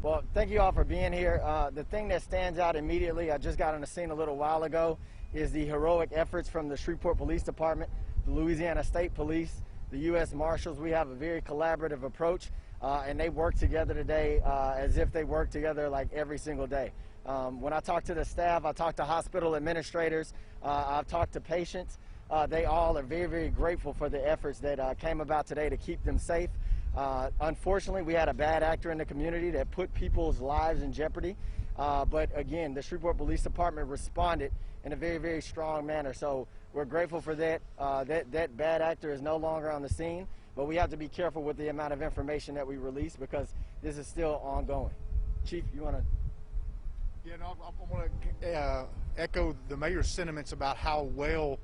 Well, thank you all for being here. The thing that stands out immediately, I just got on the scene a little while ago, is the heroic efforts from the Shreveport Police Department, the Louisiana State Police, the U.S. Marshals. We have a very collaborative approach, and they work together today as if they work together like every single day. When I talk to the staff, I talk to hospital administrators, I've talked to patients. They all are very, very grateful for the efforts that came about today to keep them safe. Unfortunately, we had a bad actor in the community that put people's lives in jeopardy. But again, the Shreveport Police Department responded in a very, very strong manner. So we're grateful for that. That bad actor is no longer on the scene, but we have to be careful with the amount of information that we release because this is still ongoing. Chief, you want to? Yeah, no, I want to echo the mayor's sentiments about how well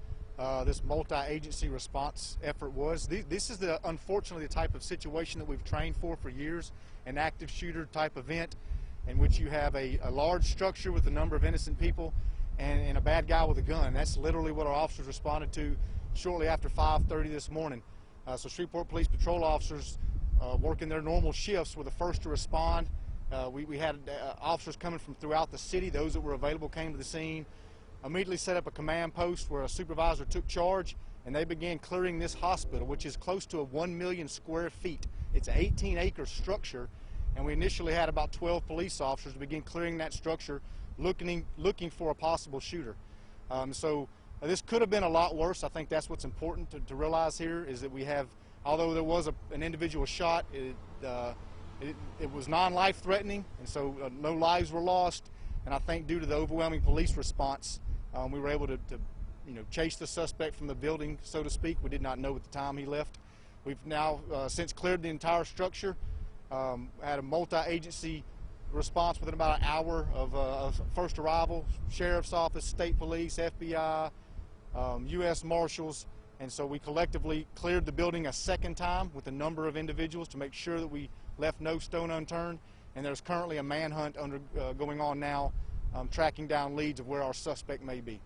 this multi-agency response effort was. This is unfortunately the type of situation that we've trained for years, an active shooter type event in which you have a large structure with a number of innocent people and a bad guy with a gun. That's literally what our officers responded to shortly after 5:30 this morning. So Shreveport Police Patrol officers working their normal shifts were the first to respond. We had officers coming from throughout the city. Those that were available came to the scene, immediately set up a command post where a supervisor took charge, and they began clearing this hospital, which is close to 1 million square feet. It's an 18-acre structure, and we initially had about 12 police officers begin clearing that structure, looking for a possible shooter. So this could have been a lot worse. I think that's what's important to realize here is that we have, although there was an individual shot, it was non-life threatening, and so no lives were lost. And I think due to the overwhelming police response, we were able to chase the suspect from the building, so to speak. We did not know at the time he left. We've now since cleared the entire structure, had a multi-agency response within about an hour of first arrival, Sheriff's Office, State Police, FBI, U.S. Marshals, and so we collectively cleared the building a second time with a number of individuals to make sure that we left no stone unturned, and there's currently a manhunt going on now, tracking down leads of where our suspect may be.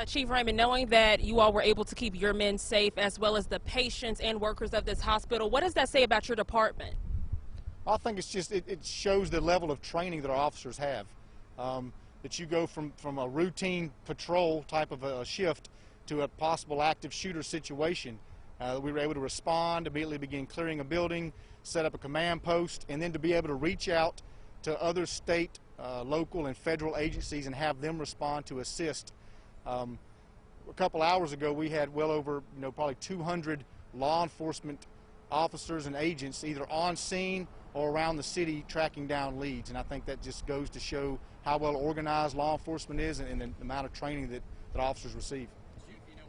Chief Raymond, knowing that you all were able to keep your men safe as well as the patients and workers of this hospital, what does that say about your department? I think it's just, it shows the level of training that our officers have. That you go from a routine patrol type of a shift to a possible active shooter situation. We were able to respond, immediately begin clearing a building, set up a command post, and then to be able to reach out to other state, local, and federal agencies and have them respond to assist. A couple hours ago, we had well over, probably 200 law enforcement officers and agents either on scene or around the city tracking down leads, and I think that just goes to show how well organized law enforcement is and the amount of training that officers receive.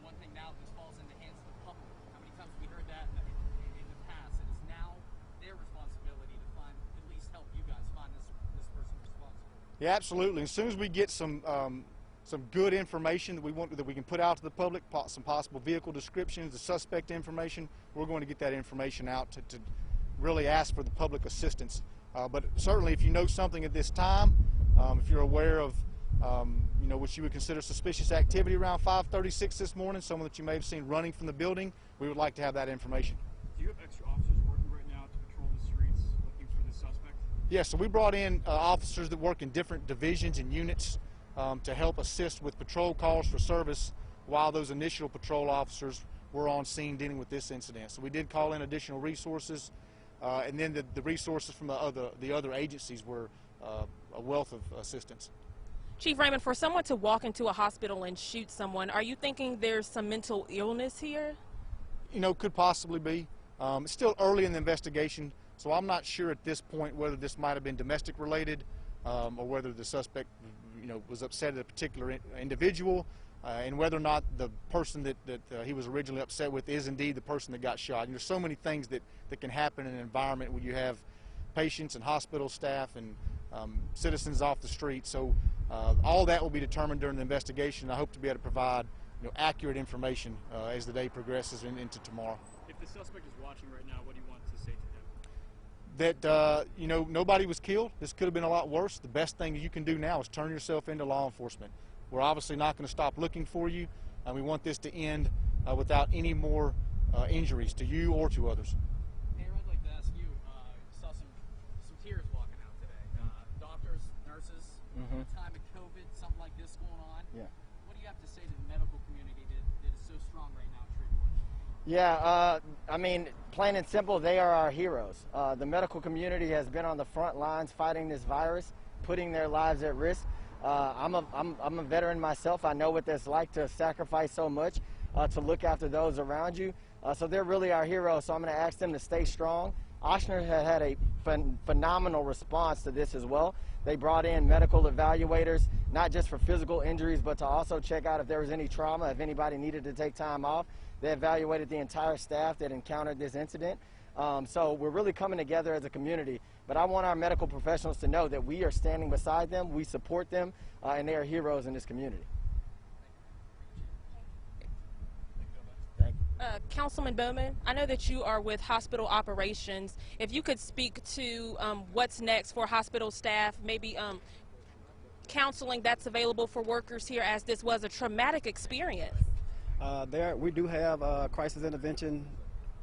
One thing now, this falls in the hands of the public. How many times have we heard that in the past? It is now their responsibility to find, at least help you guys find this person responsible. Yeah, absolutely. As soon as we get some good information that we can put out to the public, some possible vehicle descriptions, the suspect information, we're going to get that information out to really ask for the public assistance. But certainly, if you know something at this time, if you're aware of what you would consider suspicious activity around 5:36 this morning, someone that you may have seen running from the building, we would like to have that information. Do you have extra officers working right now to patrol the streets looking for this suspect? Yeah, so we brought in officers that work in different divisions and units to help assist with patrol calls for service while those initial patrol officers were on scene dealing with this incident. So we did call in additional resources, and then the resources from the other agencies were a wealth of assistance. Chief Raymond, for someone to walk into a hospital and shoot someone, are you thinking there's some mental illness here? Could possibly be. It's still early in the investigation, so I'm not sure at this point whether this might have been domestic related or whether the suspect was upset at a particular individual, and whether or not the person that he was originally upset with is indeed the person that got shot. And there's so many things that can happen in an environment where you have patients and hospital staff and citizens off the street. So all that will be determined during the investigation. I hope to be able to provide accurate information as the day progresses and into tomorrow. If the suspect is watching right now, what do you want to say to him? That nobody was killed. This could have been a lot worse. The best thing you can do now is turn yourself into law enforcement. We're obviously not going to stop looking for you, and we want this to end without any more injuries to you or to others. Mayor, I'd like to ask you, saw some tears walking out Mhm. At a time of COVID, something like this going on. Yeah. What do you have to say to the medical community that is so strong right now in Shreveport? Yeah, I mean, plain and simple, they are our heroes. The medical community has been on the front lines fighting this virus, putting their lives at risk. I'm a veteran myself. I know what it's like to sacrifice so much to look after those around you. So they're really our heroes. So I'm going to ask them to stay strong. Ochsner had a phenomenal response to this as well. They brought in medical evaluators, not just for physical injuries, but to also check out if there was any trauma, if anybody needed to take time off. They evaluated the entire staff that encountered this incident. So we're really coming together as a community. But I want our medical professionals to know that we are standing beside them, we support them, and they are heroes in this community. Thank you. Councilman Bowman, I know that you are with hospital operations. If you could speak to what's next for hospital staff, maybe counseling that's available for workers here, as this was a traumatic experience. We do have crisis intervention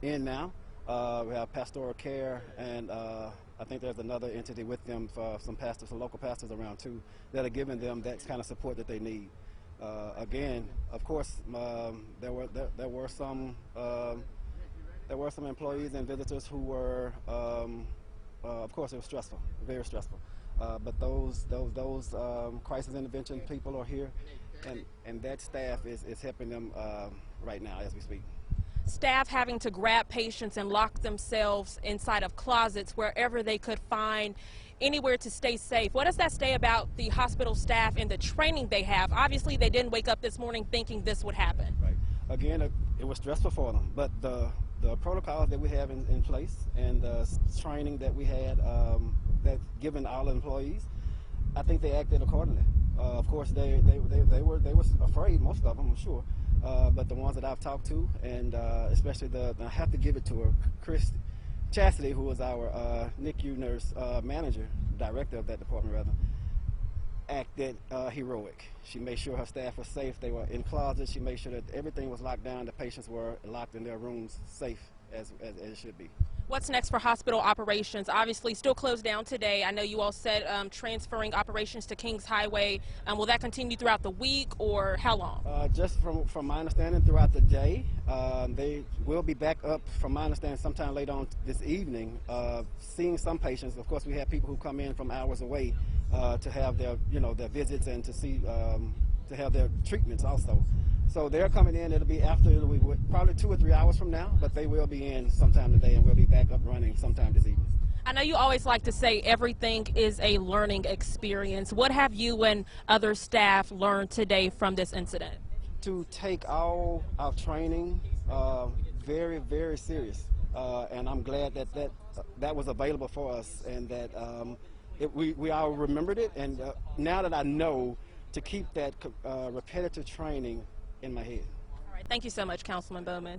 in now. We have pastoral care, and I think there's another entity with them for some pastors, some local pastors around too, that are giving them that kind of support that they need. Again, of course, there were some employees and visitors who were, of course, it was stressful, very stressful. But those crisis intervention people are here, and that staff is helping them right now as we speak. Staff having to grab patients and lock themselves inside of closets wherever they could find anywhere to stay safe. What does that say about the hospital staff and the training they have? Obviously, they didn't wake up this morning thinking this would happen. Right. Again, it was stressful for them, but the protocols that we have in place and the training that we had that given all employees, I think they acted accordingly. Of course, they were afraid, most of them, I'm sure. But the ones that I've talked to, and especially I have to give it to her, Chris Chastity, who was our NICU nurse director of that department rather, acted heroic. She made sure her staff was safe. They were in closets. She made sure that everything was locked down. The patients were locked in their rooms, safe as it should be. What's next for hospital operations? Obviously, still closed down today. I know you all said transferring operations to Kings Highway. Will that continue throughout the week, or how long? Just from my understanding, throughout the day. They will be back up, from my understanding, sometime later on this evening, seeing some patients. Of course, we have people who come in from hours away to have their visits and to see to have their treatments also. So they're coming in. It'll be probably 2 or 3 hours from now, but they will be in sometime today, and we'll be back up running sometime this evening. I know you always like to say everything is a learning experience. What have you and other staff learned today from this incident? To take all our training very, very serious, and I'm glad that was available for us, and that we all remembered it, and now that I know to keep that repetitive training in my head. All right, thank you so much, Councilman Bowman.